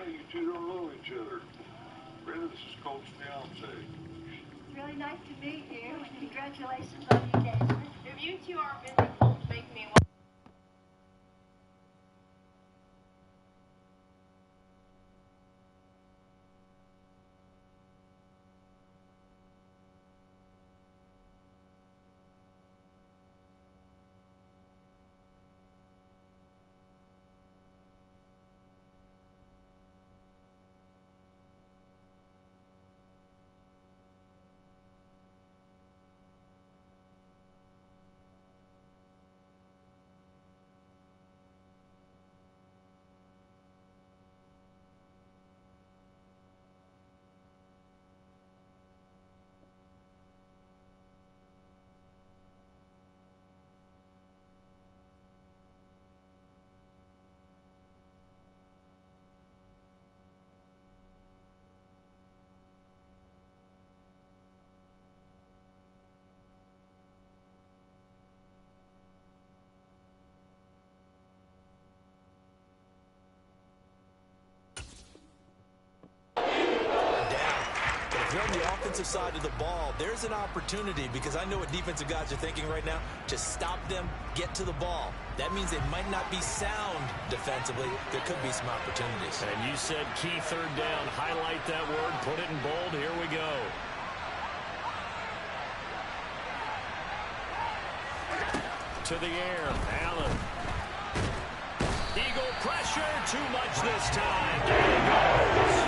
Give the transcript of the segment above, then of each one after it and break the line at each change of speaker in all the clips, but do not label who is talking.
Hey, you two don't know each other. Brenda, this is Colt's fiance.
It's really nice to meet you. Congratulations on the engagement.
If you two aren't busy, Colt make me one.
On the offensive side of the ball, there's an opportunity because I know what defensive guys are thinking right now. Just stop them, get to the ball. That means they might not be sound defensively. There could be some opportunities.
And you said key third down. Highlight that word. Put it in bold. Here we go. To the air. Allen. Eagle pressure. Too much this time. There he goes.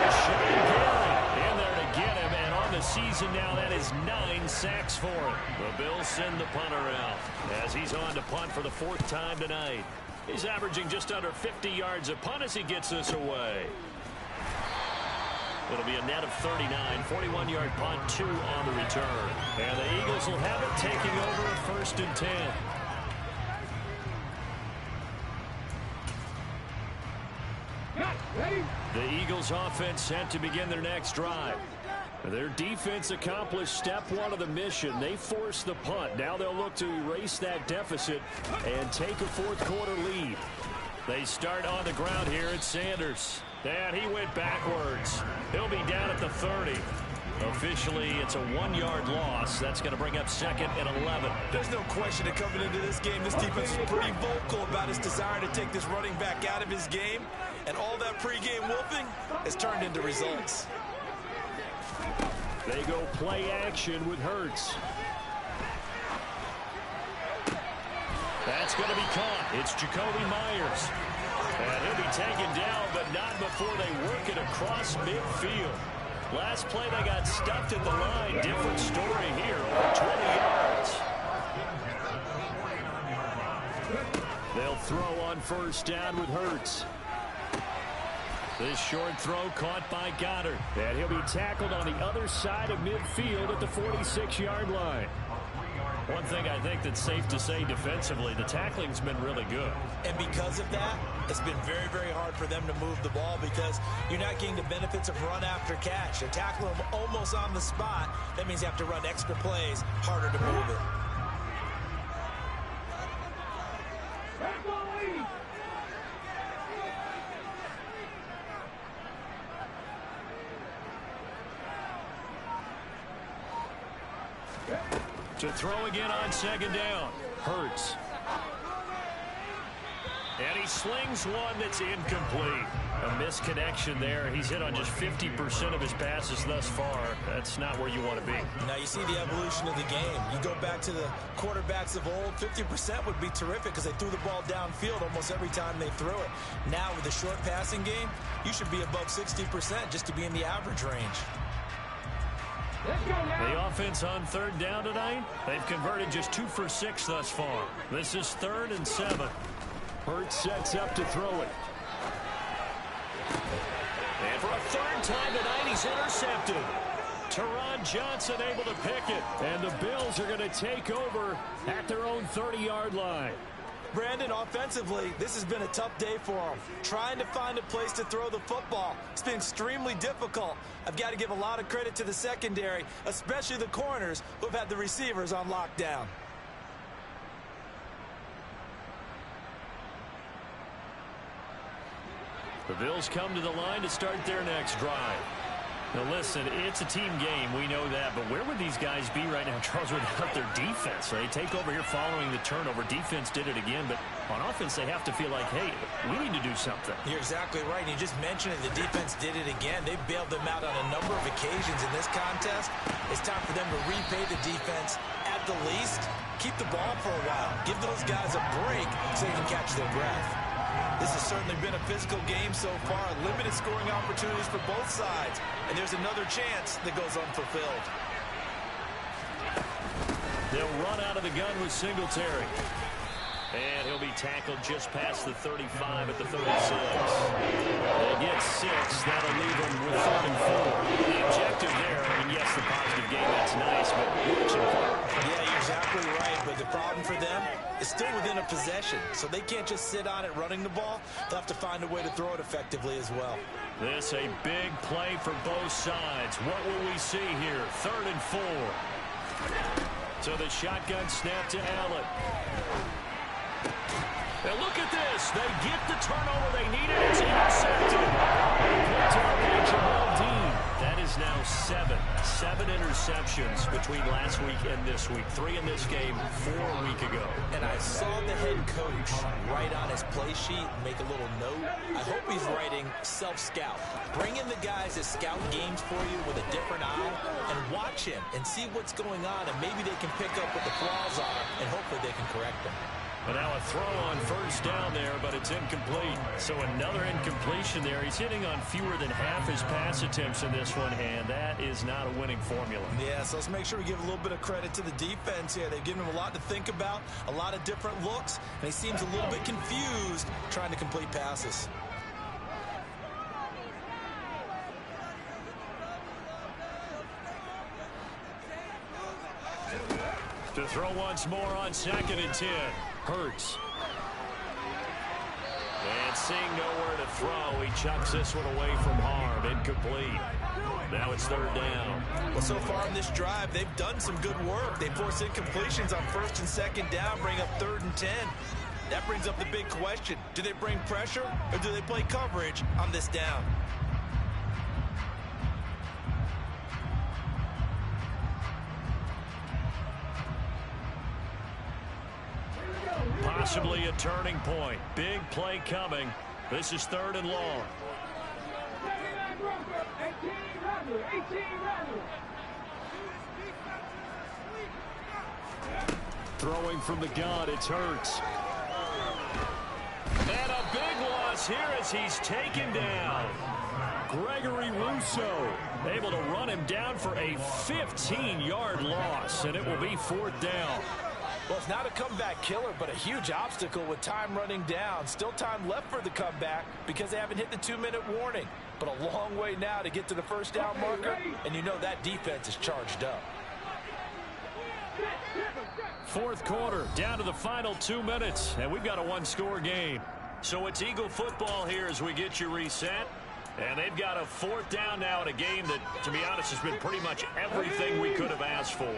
Rashawn Gary in there to get him. And on the season now, that is 9 sacks for him. The Bills send the punter out as he's on to punt for the 4th time tonight. He's averaging just under 50 yards a punt as he gets this away. It'll be a net of 39, 41-yard punt, 2 on the return. And the Eagles will have it taking over a 1st and 10. The Eagles offense set to begin their next drive. Their defense accomplished step 1 of the mission. They forced the punt. Now they'll look to erase that deficit and take a 4th quarter lead. They start on the ground here at Sanders. And he went backwards. He'll be down at the 30. Officially, it's a 1-yard loss. That's going to bring up 2nd and 11.
There's no question that coming into this game, this defense is pretty vocal about his desire to take this running back out of his game. And all that pregame wolfing has turned into results.
They go play action with Hurts. That's going to be caught. It's Jakobi Meyers. And he'll be taken down, but not before they work it across midfield. Last play, they got stuffed at the line. Different story here. Over 20 yards. They'll throw on 1st down with Hurts. This short throw caught by Goddard. And he'll be tackled on the other side of midfield at the 46-yard line. One thing I think that's safe to say defensively, the tackling's been really good.
And because of that, it's been very, very hard for them to move the ball because you're not getting the benefits of run after catch. They're tackling them almost on the spot. That means you have to run extra plays, harder to move it.
To throw again on 2nd down. Hurts. And he slings one that's incomplete. A misconnection there. He's hit on just 50% of his passes thus far. That's not where you want to be.
Now you see the evolution of the game. You go back to the quarterbacks of old, 50% would be terrific because they threw the ball downfield almost every time they threw it. Now with the short passing game, you should be above 60% just to be in the average range.
The offense on 3rd down tonight, they've converted just 2 for 6 thus far. This is 3rd and 7. Hurts sets up to throw it. And for a 3rd time tonight, he's intercepted. Teron Johnson able to pick it. And the Bills are going to take over at their own 30-yard line.
Brandon, offensively, this has been a tough day for them. Trying to find a place to throw the football. It's been extremely difficult. I've got to give a lot of credit to the secondary, especially the corners who have had the receivers on lockdown.
The Bills come to the line to start their next drive. Now, listen, it's a team game. We know that. But where would these guys be right now, Charles, without their defense? They take over here following the turnover. Defense did it again. But on offense, they have to feel like, hey, we need to do something.
You're exactly right. You just mentioned it. The defense did it again. They bailed them out on a number of occasions in this contest. It's time for them to repay the defense. At the least, keep the ball for a while. Give those guys a break so they can catch their breath. This has certainly been a physical game so far. Limited scoring opportunities for both sides. And there's another chance that goes unfulfilled.
They'll run out of the gun with Singletary. And he'll be tackled just past the 35 at the 36. They get 6. That'll leave them with 3rd and 4. The objective there, I mean, yes, the positive game, that's nice, but works in part.
Yeah, you're exactly right. But the problem for them is still within a possession. So they can't just sit on it running the ball. They'll have to find a way to throw it effectively as well.
This a big play for both sides. What will we see here? 3rd and 4. So the shotgun snap to Allen. And look at this. They get the turnover they needed. It's intercepted. Picked up by Jamel Dean. That is now 7. 7 interceptions between last week and this week. 3 in this game, 4 a week ago.
And I saw the head coach write on his play sheet, make a little note. I hope he's writing self-scout. Bring in the guys that scout games for you with a different eye and watch him and see what's going on, and maybe they can pick up what the flaws are, and hopefully they can correct them.
But now a throw on 1st down there, but it's incomplete. So another incompletion there. He's hitting on fewer than half his pass attempts in this one, and that is not a winning formula.
Yeah, so let's make sure we give a little bit of credit to the defense here. They've given him a lot to think about, a lot of different looks, and he seems a little bit confused trying to complete passes.
To throw once more on 2nd and 10. Hurts. And seeing nowhere to throw, he chucks this one away from harm. Incomplete. Now it's 3rd down.
Well, so far in this drive, they've done some good work. They force incompletions on 1st and 2nd down, bring up 3rd and 10. That brings up the big question. Do they bring pressure or do they play coverage on this down?
Possibly a turning point. Big play coming. This is 3rd and long. Throwing from the gun, it's Hurts. And a big loss here as he's taken down. Gregory Rousseau able to run him down for a 15-yard loss, and it will be 4th down.
Well, it's not a comeback killer, but a huge obstacle with time running down. Still time left for the comeback because they haven't hit the 2-minute warning. But a long way now to get to the 1st down marker, and you know that defense is charged up.
4th quarter, down to the final 2 minutes, and we've got a 1-score game. So it's Eagle football here as we get you reset. And they've got a 4th down now in a game that, to be honest, has been pretty much everything we could have asked for.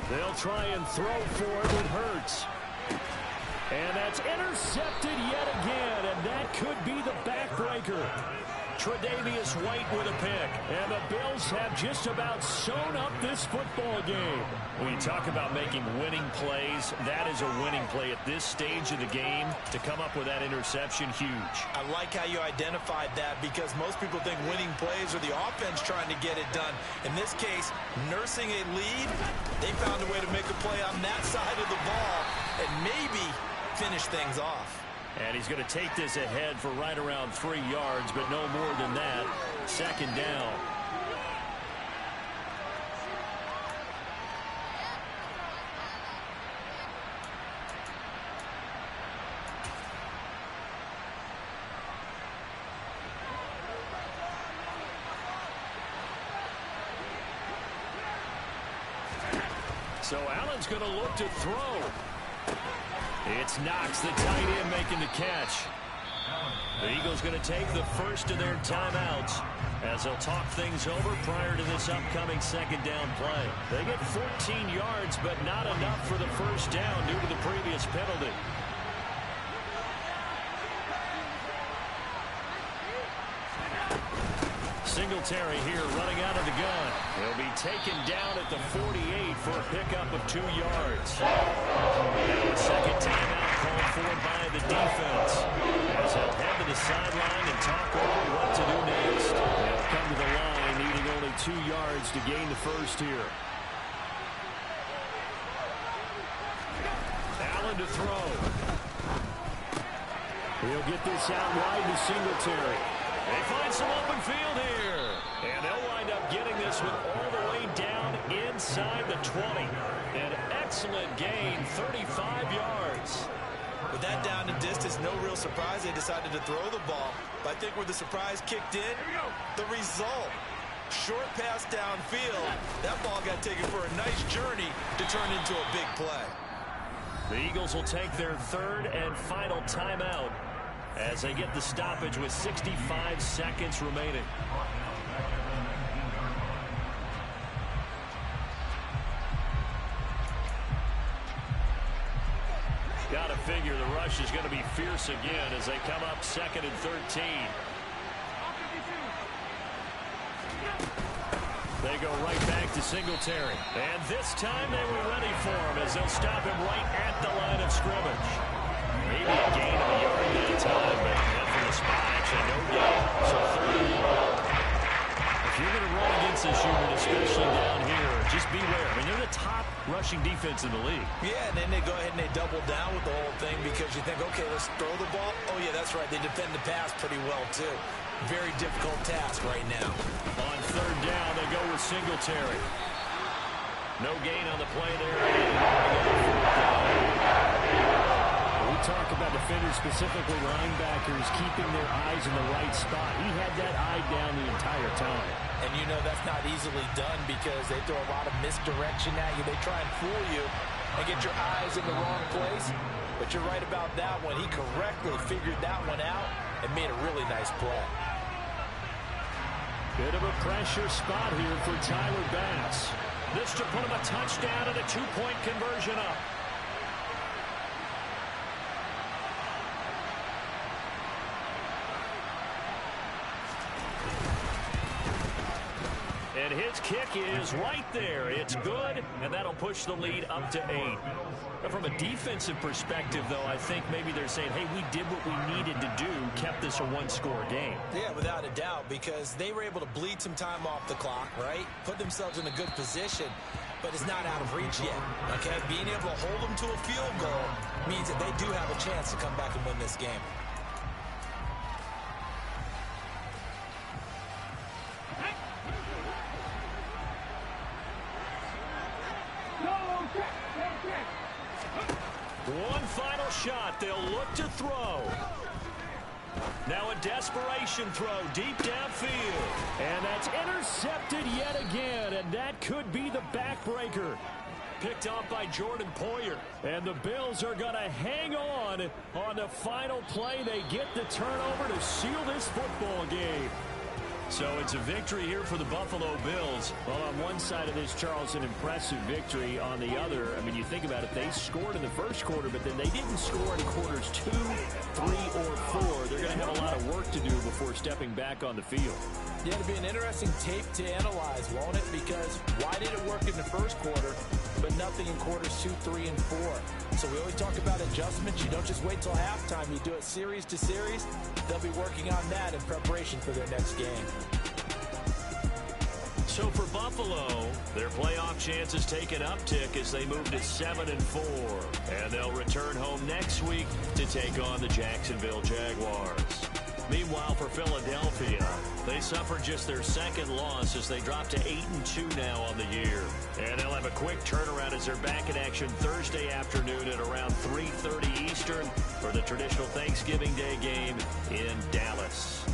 They'll try and throw for it with Hurts. And that's intercepted yet again, and that could be the backbreaker. Tre'Davious White with a pick, and the Bills have just about sewn up this football game. When you talk about making winning plays, that is a winning play at this stage of the game. To come up with that interception, huge.
I like how you identified that because most people think winning plays are the offense trying to get it done. In this case, nursing a lead, they found a way to make a play on that side of the ball and maybe finish things off.
And he's going to take this ahead for right around 3 yards, but no more than that. 2nd down. So Allen's going to look to throw. It's Knox, the tight end, making the catch. The Eagles going to take the first of their timeouts as they'll talk things over prior to this upcoming second down play. They get 14 yards, but not enough for the first down due to the previous penalty. Singletary here running out of the gun. He'll be taken down at the 48 for a pickup of 2 yards. Now a second timeout called for by the defense as they'll head to the sideline and talk over what to do next. They'll come to the line needing only 2 yards to gain the first here. Allen to throw. He'll get this out wide to Singletary. They find some open field here. And they'll wind up getting this one all the way down inside the 20. An excellent gain, 35 yards.
With that down and distance, no real surprise they decided to throw the ball. But I think where the surprise kicked in, the result. Short pass downfield. That ball got taken for a nice journey to turn into a big play.
The Eagles will take their third and final timeout as they get the stoppage with 65 seconds remaining. Got to figure the rush is going to be fierce again as they come up 2nd and 13. They go right back to Singletary. And this time they were ready for him as they'll stop him right at the line of scrimmage. Maybe a gain of a yard that time, but nothing to spot. Actually, no gain. So 31. If you're going to run against this unit, especially down here, just beware. I mean, they're the top rushing defense in the league.
Yeah, and then they go ahead and they double down with the whole thing because you think, okay, let's throw the ball. Oh, yeah, that's right. They defend the pass pretty well, too. Very difficult task right now.
On third down, they go with Singletary. No gain on the play there. We talk about defenders, specifically linebackers, keeping their eyes in the right spot. He had that eye down the entire time.
And you know that's not easily done because they throw a lot of misdirection at you. They try and fool you and get your eyes in the wrong place. But you're right about that one. He correctly figured that one out and made a really nice play.
Bit of a pressure spot here for Tyler Bass. This to put him a touchdown and a 2-point conversion up. And his kick is right there. It's good, and that'll push the lead up to 8. But from a defensive perspective, though, I think maybe they're saying, hey, we did what we needed to do, kept this a one-score game.
Yeah, without a doubt, because they were able to bleed some time off the clock, right? Put themselves in a good position, but it's not out of reach yet, okay? Being able to hold them to a field goal means that they do have a chance to come back and win this game.
One final shot. They'll look to throw. Now a desperation throw deep downfield. And that's intercepted yet again. And that could be the backbreaker. Picked off by Jordan Poyer. And the Bills are going to hang on the final play. They get the turnover to seal this football game. So it's a victory here for the Buffalo Bills. Well, on one side of this, Charles, an impressive victory. On the other, I mean, you think about it, they scored in the first quarter, but then they didn't score in quarters 2, 3, or 4. They're going to have a lot of work to do before stepping back on the field.
Yeah, it'll be an interesting tape to analyze, won't it? Because why did it work in the first quarter, but nothing in quarters 2, 3, and 4? So we always talk about adjustments. You don't just wait till halftime. You do it series to series. They'll be working on that in preparation for their next game.
So for Buffalo, their playoff chances take an uptick as they move to 7-4. And they'll return home next week to take on the Jacksonville Jaguars. Meanwhile, for Philadelphia, they suffered just their second loss as they drop to 8-2 now on the year. And they'll have a quick turnaround as they're back in action Thursday afternoon at around 3:30 Eastern for the traditional Thanksgiving Day game in Dallas.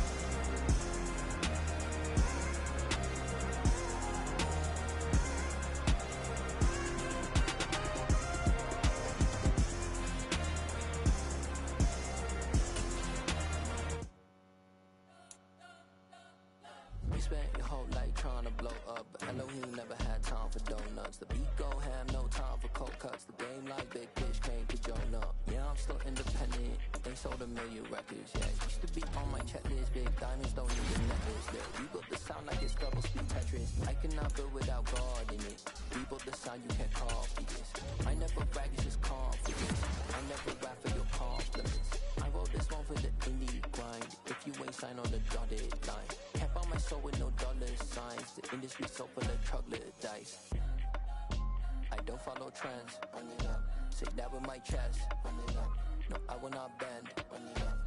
money, never had time for donuts. The beat go ham, no time for cold cuts. The game like big fish came to join up. Yeah, I'm still independent, they sold 1 million records. Yeah, used to be on my checklist. Big diamonds don't need a necklace. Yeah, we built the sound like it's double speed Tetris. I cannot build without God in it. We built the sound, you can't copy this. I never brag, it's just confidence. I never rap for your compliments. I wrote this one for the indie grind. If you ain't signed on the dotted line, can't buy my soul with no dollar signs. The industry so full of troglodytes. I don't follow trends. Run it up. Say that with my chest. Run it up. No, I will not bend. Run it up.